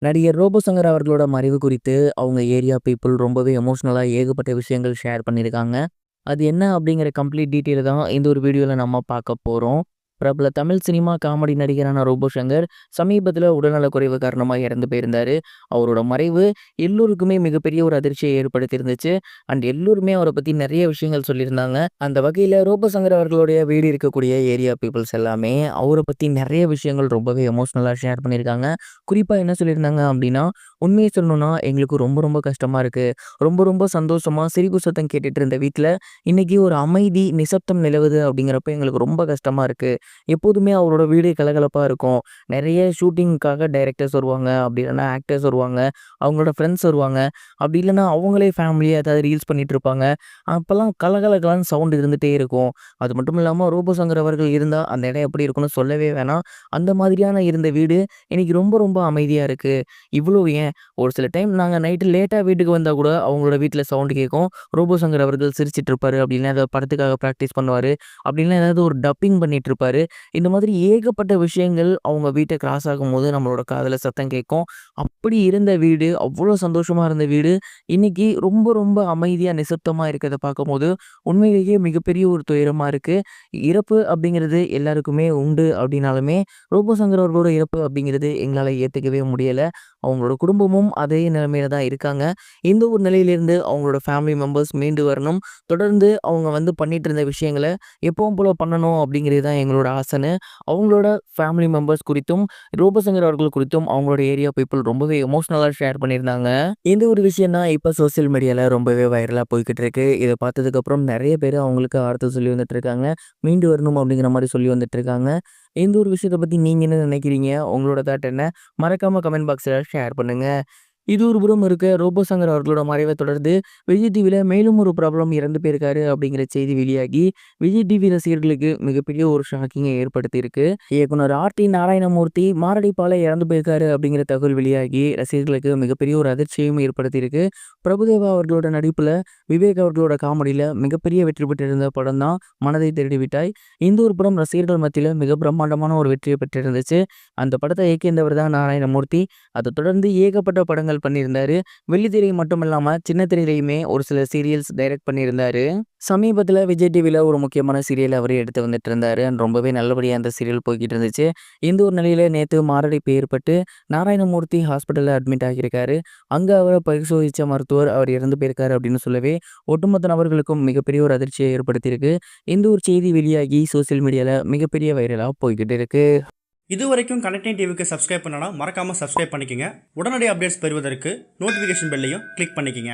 நடிகர் ரோபோ சங்கர் அவர்களோட மறைவு குறித்து அவங்க ஏரியா பீப்புள் ரொம்பவே எமோஷ்னலா ஏகப்பட்ட விஷயங்கள் ஷேர் பண்ணியிருக்காங்க. அது என்ன அப்படிங்கிற கம்ப்ளீட் டீட்டெயில் தான் இந்த ஒரு வீடியோல நம்ம பார்க்க போறோம். பிரபல தமிழ் சினிமா காமெடி நடிகரான ரோபோ சங்கர் சமீபத்தில உடல்நலக்குறைவு காரணமா இறந்து போயிருந்தாரு. அவரோட மறைவு எல்லோருக்குமே மிகப்பெரிய ஒரு அதிர்ச்சியை ஏற்படுத்தியிருந்துச்சு. அண்ட் எல்லோருமே அவர பத்தி நெறைய விஷயங்கள் சொல்லியிருந்தாங்க. அந்த வகையில ரோபோ சங்கர் அவர்களுடைய வீடு இருக்கக்கூடிய ஏரியா பீப்பிள்ஸ் எல்லாமே அவர பத்தி நெறைய விஷயங்கள் ரொம்பவே எமோஷ்னலா ஷேர் பண்ணியிருக்காங்க. குறிப்பா என்ன சொல்லியிருந்தாங்க அப்படின்னா, உண்மைய சொல்லணும்னா எங்களுக்கு ரொம்ப ரொம்ப கஷ்டமா இருக்கு. ரொம்ப ரொம்ப சந்தோஷமா சிரிப்பு சத்தம் கேட்டுட்டு இருந்த வீட்ல, இன்னைக்கு ஒரு அமைதி, நிசப்தம் நிலவுது அப்படிங்கிறப்ப எங்களுக்கு ரொம்ப கஷ்டமா இருக்கு. எப்போதுமே அவரோட வீடு கலகலப்பா இருக்கும். நெறைய ஷூட்டிங்க்காக டைரக்டர்ஸ் வருவாங்க. அப்படி இல்லன்னா ஆக்டர்ஸ் வருவாங்க. அவங்களோட ஃப்ரெண்ட்ஸ் வருவாங்க. அப்படி இல்லன்னா அவங்களே ஃபேமிலியா ஏதாவது ரீல்ஸ் பண்ணிட்டு இருப்பாங்க. அப்பலாம் கலகலகலன்னு சவுண்ட் இருந்துட்டே இருக்கும். அது மட்டும் இல்லாம ரோபோ சங்கர் அவர்கள் இருந்தா அந்த இடம் எப்படி இருக்கும்னு சொல்லவே வேணாம். அந்த மாதிரியான இருந்த வீடு இன்னைக்கு ரொம்ப ரொம்ப அமைதியா இருக்கு. இவ்வளோ ஏன் ஒரு சில டைம் நாங்க நைட்டு லேட்டா வீட்டுக்கு வந்தா கூட அவங்களோட வீட்ல சவுண்ட் கேட்கும். ரோபோ சங்கர் அவர்கள் சிரிச்சிட்டு இருப்பாரு. அப்படி இல்லனா ஏதாவது படத்துக்காக பிராக்டிஸ் பண்ணுவாரு. அப்படி இல்லனா ஏதாவது ஒரு டப்பிங் பண்ணிட்டு இருப்பாரு. இந்த மாதிரி ஏகப்பட்ட விஷயங்கள் அவங்க வீட்ட கிராஸ் ஆகும்போது நம்மளோட காதுல சத்தம் கேட்கும். அப்படி இருந்த வீடு, அவ்வளோ சந்தோஷமா இருந்த வீடு, இன்னைக்கு ரொம்ப ரொம்ப அமைதியா, நிசப்தமா இருக்கிறத பார்க்கும்போது, உண்மையிலேயே மிகப்பெரிய ஒரு துயரமா இருக்கு. இறப்பு அப்படிங்கிறது எல்லாருக்குமே உண்டு அப்படின்னாலுமே, ரோபோ சங்கர் அவர்களோட இறப்பு அப்படிங்கிறது எங்களால ஏத்துக்கவே முடியல. அவங்களோட குடும்பமும் அதே நிலைமையில தான் இருக்காங்க. இந்த ஒரு நிலையிலிருந்து அவங்களோட ஃபேமிலி மெம்பர்ஸ் மீண்டு வரணும். தொடர்ந்து அவங்க வந்து பண்ணிட்டு இருந்த விஷயங்கள எப்பவும் போல பண்ணணும் அப்படிங்கிறது தான் எங்களோட ஆசைன்னு, அவங்களோட ஃபேமிலி மெம்பர்ஸ் குறித்தும், ரூபசங்கர் அவர்கள் குறித்தும் அவங்களோட ஏரியா பீப்பிள் ரொம்பவே எமோஷனலா ஷேர் பண்ணியிருந்தாங்க. இந்த ஒரு விஷயம் தான் இப்ப சோசியல் மீடியால ரொம்பவே வைரலா போய்க்கிட்டு இருக்கு. இத பார்த்ததுக்கப்புறம் நெறைய பேரு அவங்களுக்கு ஆறுதல் சொல்லி வந்துட்டு இருக்காங்க. மீண்டு வரணும் அப்படிங்கிற மாரி சொல்லி வந்துட்டு இருக்காங்க. இந்த ஒரு விஷயத்த பத்தி நீங்க என்ன நினைக்கிறீங்க? உங்களோட தாட் என்ன? மறக்காம கமெண்ட் பாக்ஸ்ல ஷேர் பண்ணுங்க. இது ஒரு புறம் இருக்க, ரோபோ சங்கர் அவர்களோட மறைவ தொடர்ந்து விஜய் டிவில மேலும் ஒரு பிரபலம் இறந்து போயிருக்காரு அப்படிங்கிற செய்தி வெளியாகி, விஜய் டிவி ரசிகர்களுக்கு மிகப்பெரிய ஒரு ஷாக்கிங்க ஏற்படுத்தியிருக்கு. இயக்குனர் ஆர்.டி. நாராயணமூர்த்தி மாரடைப்பால இறந்து போயிருக்காரு அப்படிங்கிற தகவல் வெளியாகி, ரசிகர்களுக்கு மிகப்பெரிய ஒரு அதிர்ச்சியும் ஏற்படுத்தியிருக்கு. பிரபுதேவா அவர்களோட நடிப்புல, விவேக் அவர்களோட காமெடியில மிகப்பெரிய வெற்றி பெற்றிருந்த படம் தான் மனதை திருடி விட்டாய். இந்த ஒரு படம் ரசிகர்கள் மத்தியில மிக பிரம்மாண்டமான ஒரு வெற்றியை பெற்றிருந்துச்சு. அந்த படத்த இயக்கியவர் தான் நாராயணமூர்த்தி. அத தொடர்ந்து ஏகப்பட்ட படங்கள் பண்ணியிருந்தாரு. வெள்ளித்திரை மட்டும் இல்லாம சின்ன திரையிலயுமே ஒரு சில சீரியல்ஸ் டைரக்ட் பண்ணியிருந்தாரு. சமீபத்தில விஜய் டிவில ஒரு முக்கியமான சீரியல் அவரே எடுத்து வந்துட்டு இருந்தாரு. அண்ட் ரொம்பவே நல்லபடியா அந்த சீரியல் போய்க்கிட்டு இருந்துச்சு. இந்த ஒரு நிலையில நேத்து மாரடைப்பு ஏற்பட்டு நாராயணமூர்த்தி ஹாஸ்பிட்டல்ல அட்மிட் ஆகியிருக்காரு. அங்க அவர பரிசோதிச்ச மருத்துவர் அவர் இறந்து போயிருக்காரு அப்படின்னு சொல்லவே, ஒட்டுமொத்த நபர்களுக்கும் மிகப்பெரிய ஒரு அதிர்ச்சியை ஏற்படுத்தியிருக்கு. இந்த ஒரு செய்தி வெளியாகி சோசியல் மீடியால மிகப்பெரிய வைரலா போய்க்கிட்டு இருக்கு. இதுவரைக்கும் கனெக்டிங் டிவிக்கு சப்ஸ்கிரைப் பண்ணனா மறக்காம சப்ஸ்கிரைப் பண்ணிக்கங்க. உடனடி அப்டேட்ஸ் பெறுவதற்கு நோட்டிஃபிகேஷன் பெல்லையும் கிளிக் பண்ணிக்கங்க.